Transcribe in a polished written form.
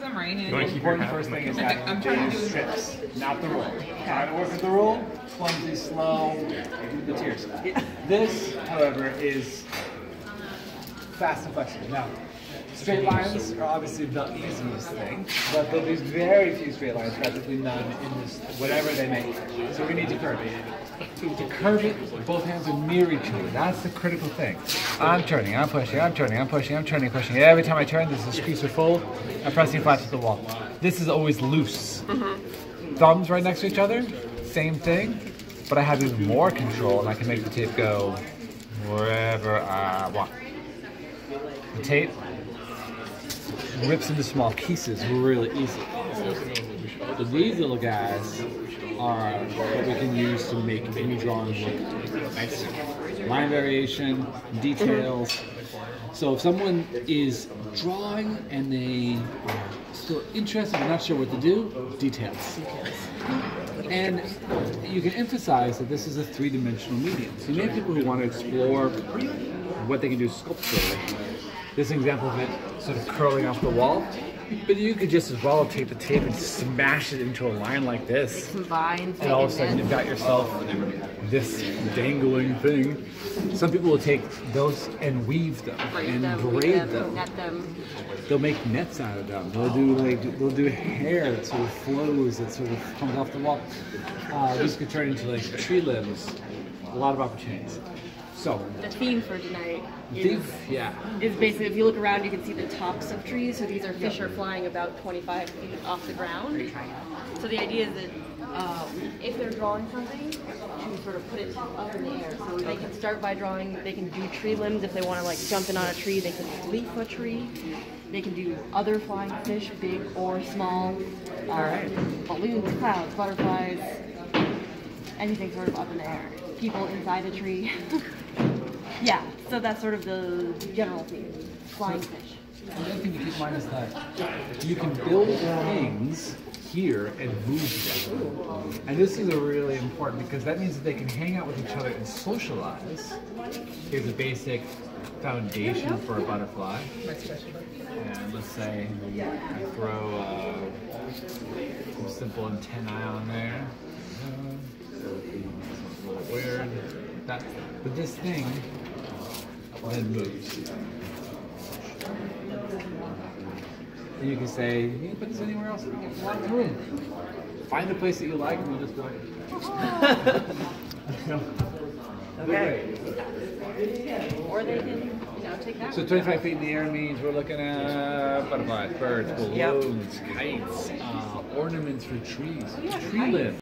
I'm right-handed. The important first thing is that I'm trying to do strips, not the roll. Try to work with the roll, clumsy, slow, the tears. This, however, is fast and flexible. Now, straight lines are obviously the easiest thing, but there'll be very few straight lines, practically none in this, whatever they make. So we need to curve it. To curve it, both hands will mirror each other. That's the critical thing. I'm turning, I'm pushing, I'm turning, I'm pushing, I'm turning, pushing. Every time I turn, this is crease are full. I'm pressing flat to the wall. This is always loose. Thumbs right next to each other, same thing, but I have even more control and I can make the tape go wherever I want. The tape rips into small pieces really easily. So these little guys are what we can use to make any drawing look nice. Line variation, details. So if someone is drawing and they are still interested but not sure what to do, details. And you can emphasize that this is a three-dimensional medium. So you may have people who want to explore what they can do sculpturally. This is an example of it sort of curling off the wall. But you could just as well take the tape and smash it into a line like this. Combine, and all of a sudden you've got yourself this dangling thing. Some people will take those and weave them and braid them. Net them. They'll make nets out of them. They'll do hair that sort of flows, that sort of comes off the wall. These could turn into like tree limbs. A lot of opportunities. So the theme for tonight is basically, if you look around, you can see the tops of trees. So these are fish are flying about 25 feet off the ground. So the idea is that if they're drawing something, to sort of put it up in the air. So they can start by drawing. They can do tree limbs if they want to like jump in on a tree. They can leaf a tree. They can do other flying fish, big or small. Balloons, clouds, butterflies, anything sort of up in the air. People inside a tree. Yeah, so that's sort of the general theme. Flying fish. The other thing to keep in mind is that you can build things here and move them. And this is a really important because that means that they can hang out with each other and socialize. Here's a basic foundation for a butterfly. And let's say I throw some simple antennae on there. Weird. But this thing then moves. And you can say, you can put this anywhere else. It's a lot of room. Find a place that you like, and we'll just go ahead. Okay. Or they can, take that. So 25 feet in the air means we're looking at butterflies, birds, balloons, kites, ornaments for trees, tree limbs.